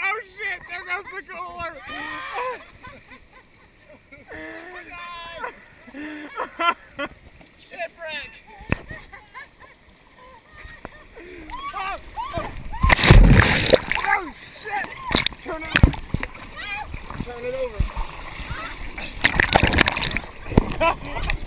Oh shit, there goes the cooler! Shipwreck! Oh shit! Turn it over! Turn it over!